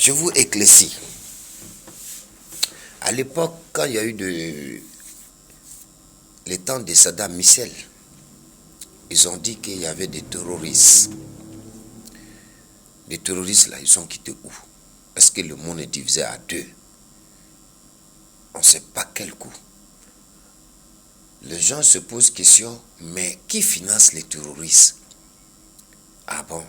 Je vous éclaircis. À l'époque, quand il y a eu les temps de Saddam Hussein, ils ont dit qu'il y avait des terroristes. Les terroristes là, ils sont quittés où? Est-ce que le monde est divisé à deux? On ne sait pas quel coup. Les gens se posent question, mais qui finance les terroristes? Ah bon?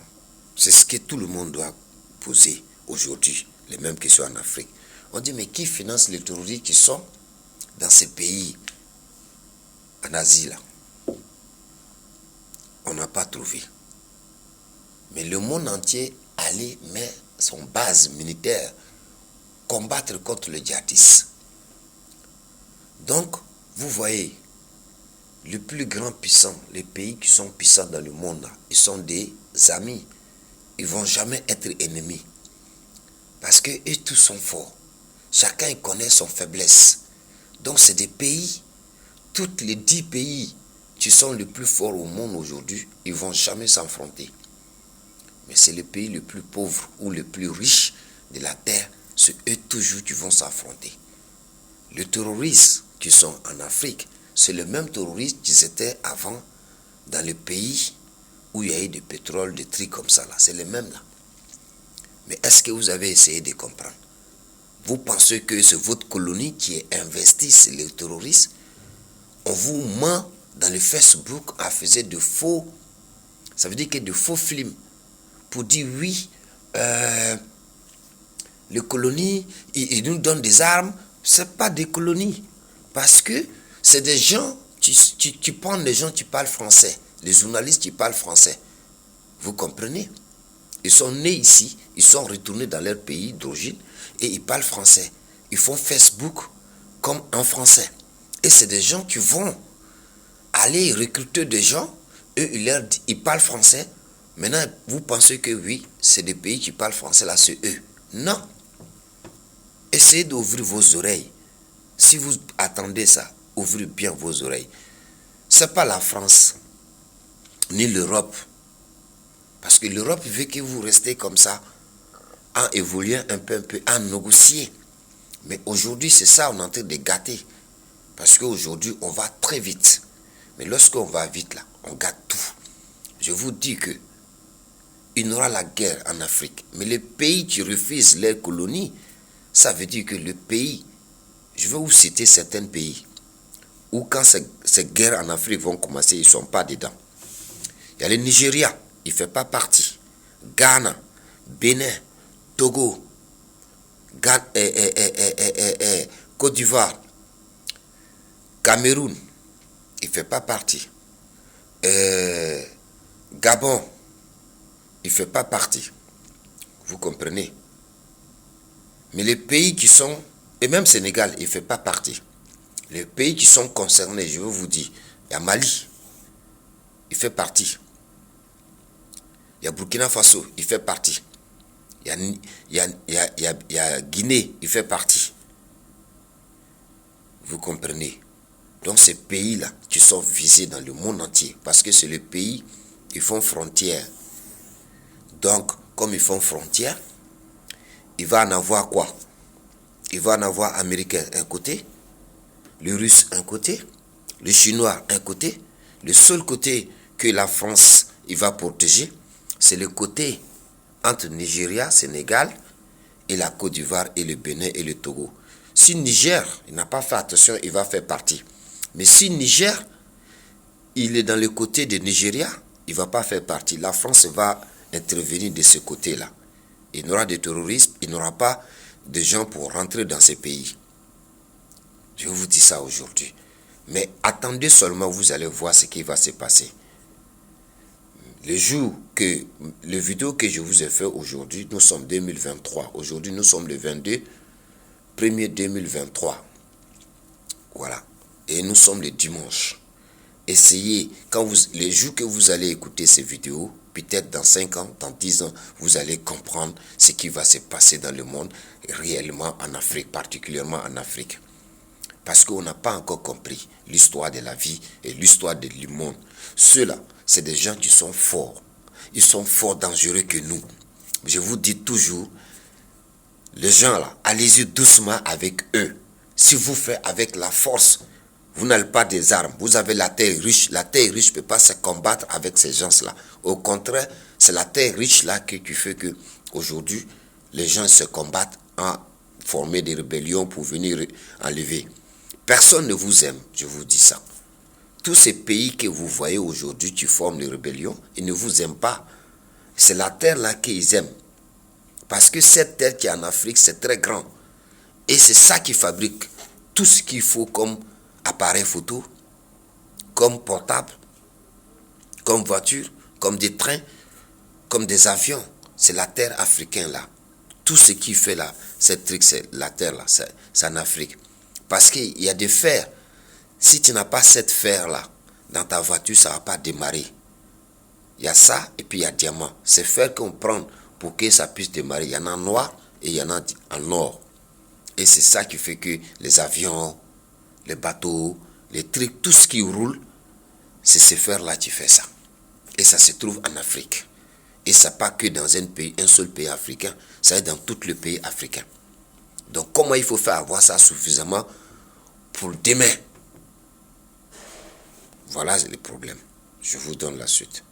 C'est ce que tout le monde doit poser aujourd'hui, les mêmes questions en Afrique. On dit, mais qui finance les terroristes qui sont dans ces pays en Asie là? On n'a pas trouvé. Mais le monde entier allait mettre son base militaire, combattre contre le djihadisme. Donc, vous voyez, les plus grands puissants, les pays qui sont puissants dans le monde, ils sont des amis. Ils ne vont jamais être ennemis. Parce qu'eux tous sont forts. Chacun connaît son faiblesse. Donc c'est des pays, tous les 10 pays qui sont les plus forts au monde aujourd'hui, ils ne vont jamais s'affronter. Mais c'est les pays les plus pauvres ou les plus riches de la terre, c'est eux toujours qui vont s'affronter. Les terroristes qui sont en Afrique, c'est les mêmes terroristes qui étaient avant dans les pays où il y a eu du pétrole, des trucs comme ça là. C'est les mêmes là. Mais est-ce que vous avez essayé de comprendre? Vous pensez que c'est votre colonie qui est investie sur les terroristes? On vous ment dans le Facebook à faire de faux, ça veut dire que de faux films pour dire oui, les colonies, ils nous donnent des armes. C'est pas des colonies. Parce que c'est des gens, tu prends des gens qui parlent français, les journalistes qui parlent français. Vous comprenez? Ils sont nés ici, ils sont retournés dans leur pays d'origine et ils parlent français. Ils font Facebook comme en français. Et c'est des gens qui vont aller recruter des gens, eux, ils parlent français. Maintenant, vous pensez que oui, c'est des pays qui parlent français, là, c'est eux. Non. Essayez d'ouvrir vos oreilles. Si vous attendez ça, ouvrez bien vos oreilles. Ce n'est pas la France, ni l'Europe. Parce que l'Europe veut que vous restez comme ça, en évoluant un peu, en négocier. Mais aujourd'hui, c'est ça, on est en train de gâter. Parce qu'aujourd'hui, on va très vite. Mais lorsqu'on va vite, là, on gâte tout. Je vous dis que il y aura la guerre en Afrique. Mais les pays qui refusent leurs colonies, ça veut dire que le pays, je vais vous citer certains pays, où quand ces guerres en Afrique vont commencer, ils ne sont pas dedans. Il y a le Nigeria, il ne fait pas partie. Ghana, Bénin, Togo, Côte d'Ivoire, Cameroun, il ne fait pas partie. Gabon, il ne fait pas partie. Vous comprenez? Mais les pays qui sont, et même Sénégal, il ne fait pas partie. Les pays qui sont concernés, je veux vous dire, il y a Mali, il fait partie. Il y a Burkina Faso, il fait partie. Il y a Guinée, il fait partie. Vous comprenez? Donc ces pays-là qui sont visés dans le monde entier, parce que c'est le pays, ils font frontière. Donc, comme ils font frontière, il va en avoir quoi? Il va en avoir Américain un côté, le Russe un côté, le Chinois un côté. Le seul côté que la France il va protéger, c'est le côté entre Nigeria, Sénégal, et la Côte d'Ivoire, et le Bénin, et le Togo. Si Niger, il n'a pas fait attention, il va faire partie. Mais si Niger, il est dans le côté de Nigeria, il ne va pas faire partie. La France va intervenir de ce côté-là. Il n'y aura de terrorisme, il n'y aura pas de gens pour rentrer dans ces pays. Je vous dis ça aujourd'hui. Mais attendez seulement, vous allez voir ce qui va se passer. Le jour que, le vidéo que je vous ai fait aujourd'hui, nous sommes 2023. Aujourd'hui, nous sommes le 22 1er 2023. Voilà. Et nous sommes le dimanche. Essayez, les jours que vous allez écouter ces vidéos, peut-être dans 5 ans, dans 10 ans, vous allez comprendre ce qui va se passer dans le monde, réellement en Afrique, particulièrement en Afrique. Parce qu'on n'a pas encore compris l'histoire de la vie et l'histoire du monde. Ceux-là, c'est des gens qui sont forts. Ils sont forts dangereux que nous. Je vous dis toujours, Les gens là, allez-y doucement avec eux. Si vous faites avec la force, vous n'avez pas des armes. Vous avez la terre riche. La terre riche ne peut pas se combattre avec ces gens-là. Au contraire, c'est la terre riche là qui fait que aujourd'hui, les gens se combattent en former des rébellions pour venir enlever. Personne ne vous aime, je vous dis ça. Tous ces pays que vous voyez aujourd'hui qui forment des rébellions, ils ne vous aiment pas. C'est la terre là qu'ils aiment. Parce que cette terre qui est en Afrique, c'est très grand. Et c'est ça qui fabrique tout ce qu'il faut comme appareil photo, comme portable, comme voiture, comme des trains, comme des avions. C'est la terre africaine là. Tout ce qui fait là, cette truc, c'est la terre là, c'est en Afrique. Parce qu'il y a des fers. Si tu n'as pas cette fer là, dans ta voiture, ça ne va pas démarrer. Il y a ça et puis il y a diamant. C'est fer qu'on prend pour que ça puisse démarrer. Il y en a en noir et il y en a en or. Et c'est ça qui fait que les avions, les bateaux, les trucs, tout ce qui roule, c'est ce fer-là qui fait ça. Et ça se trouve en Afrique. Et ça pas que dans un seul pays africain, ça est dans tous les pays africains. Donc comment il faut faire avoir ça suffisamment pour demain? Voilà le problème. Je vous donne la suite.